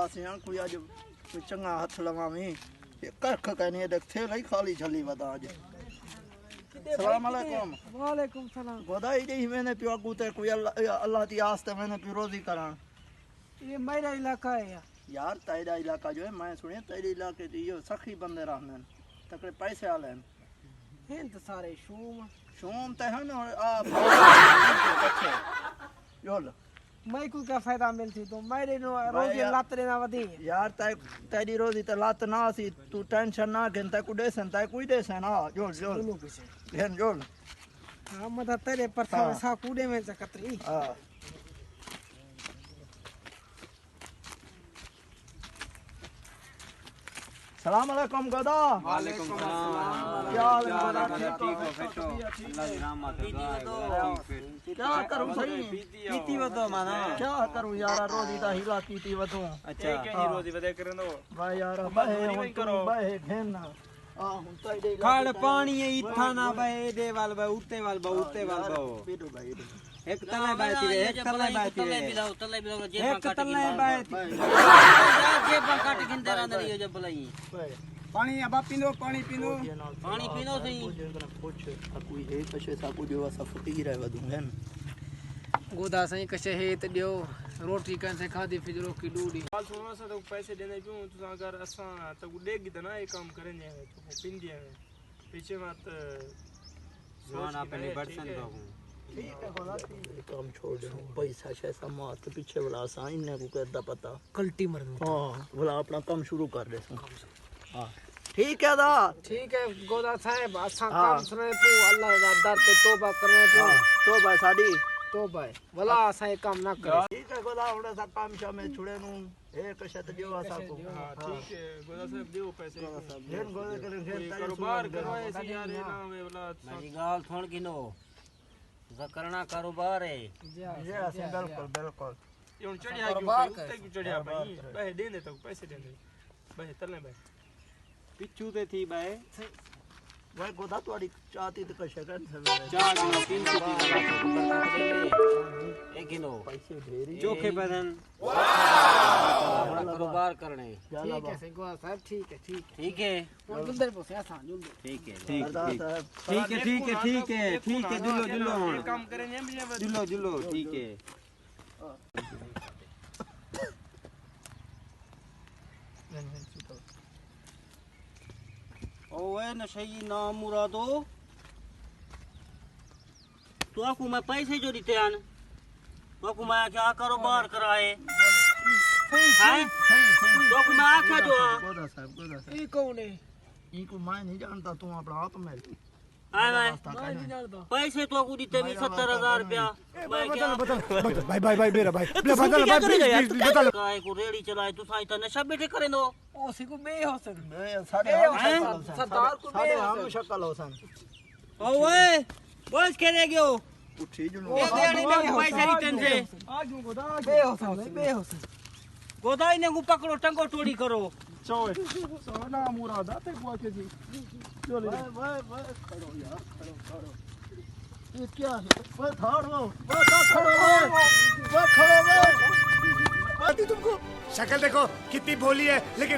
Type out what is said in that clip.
आसियां कोई आज कोई चंगा हाथ लवावी ये करख कहनी देख थे लई खाली छली बता आज सलाम अलैकुम वालेकुम सलाम। गोदाई दी मैंने पियो गुते कोई अल्लाह दी आस्ते मैंने पियो रोजी करा ये मेरा इलाका है यार तेरा इलाका जो है मैं सुने तेरे इलाके दी यो सखी बंदे रहने तकड़े पैसे आले हैं तो सारे शूम ते है ना आ योल मैं को क्या फायदा मिलती तो मेरे नो रोजी लात देना वधी यार तेरी रोजी ते लात ना सी तू टेंशन ना घेन ते कुडे सन ते कोई दे सन आ जोल जोल घेन जोल हां मदा तेरे पर था सा कूड़े में सकतरी हां सलाम अलैकुम गोदा वालेकुम सलाम। क्या हाल है गोदा ठीक हो फेटो अल्लाह की रहमत है क्या करूं सही पीती वतो माना क्या करूं यार रोजी दा हिला कीती वतो अच्छा ही रोजी वदे करंदो भाई यार बहे हुन करो बहे घेन आ हुन तेरे खड़ पानी इथा ना बे दे वाल बे उते वाल बे उते वाल बे बेटो भाई एक तले बैठी रे एक तले बैठी रे तले बिलाओ जे एक तले बैठी जे काट गिनते रहंदे यो जब भलाई पानी अब पीनो पानी पीनो पानी पीनो सही कुछ कोई है कशे सा को जो सा फकीर है वदू है गोदा सही कशे है त दियो रोटी कन से खादी फिजरो की डूडी हाल सुनो सा तो पैसे देने पियो तो अगर असा तो देगी तो ना ये काम करेंगे तो पिंदी है पीछे मत जवान अपने बर्तन बाबू ठीक है बोला काम छोड़ दे पैसा शैसा मात पीछे वाला सा इन्ने को कहता पता कल्टी मर हां बोला अपना काम शुरू कर दे हां ठीक है दा ठीक है गोदा साहब असा काम सुने पू अल्लाह दा दर पे तौबा करने पू तो भाई साडी तौबा है भला असा ये काम ना करे ठीक है गोदा उड़ा सा काम शाम में छुड़े नु एक शत जो सा को हां ठीक है गोदा साहब देओ पैसे घेन गोदा करें घेन कारोबार करो ऐसे यार ये ना वे वाला मेरी गाल छोड़ गिनो जा करना कारोबार है ये ऐसे बिल्कुल बिल्कुल ये उन चढ़िया क्यों तक चढ़िया भाई बहे देने तो पैसे देने बहे तले बहे पिछू ते थी बे भाई गोदा तोड़ी चाहती तो कशे कर चार किलो 300 एक किलो पैसे ढेरी चोखे बदन बड़ा कारोबार करने ठीक है सही गोदा साहब ठीक है ठीक है जल्दी पोसे आसान जल्दी ठीक है ठीक है जुलो जुलो ये काम करेंगे मुझे जुलो जुलो ठीक है ओए नशई ना मुरादो तू आखू मैं पैसे जो दिते आन तू आखू मैं क्या कारोबार कराए हैं तू आखू मैं आखा जो गोदा साहब ये कौन है इनको मैं नहीं जानता तू अपना आप में है मैं नहीं जानता पैसे तो आखू दिते भी 70,000 रुपया मैं क्या भाई मेरा भाई बदल बदल काय को रेडी चलाए तू साई ता नशा बैठे करे दो ओ सिको बे हसन साढ़े सरदार को बे हम शक्ल हो सन ओए बस करे गयो उठी जुलो ये देनी में पैसे रिटर्न से आजू गोदा बे हसन गोदाई ने को पकड़ो टंगो टोड़ी करो सोना मुरादा ते पहुंचे जी चलो भाई खड़ो यार खड़ो ये क्या है वो खड़ो वो तुमको शक्ल देखो कितनी भोली है लेकिन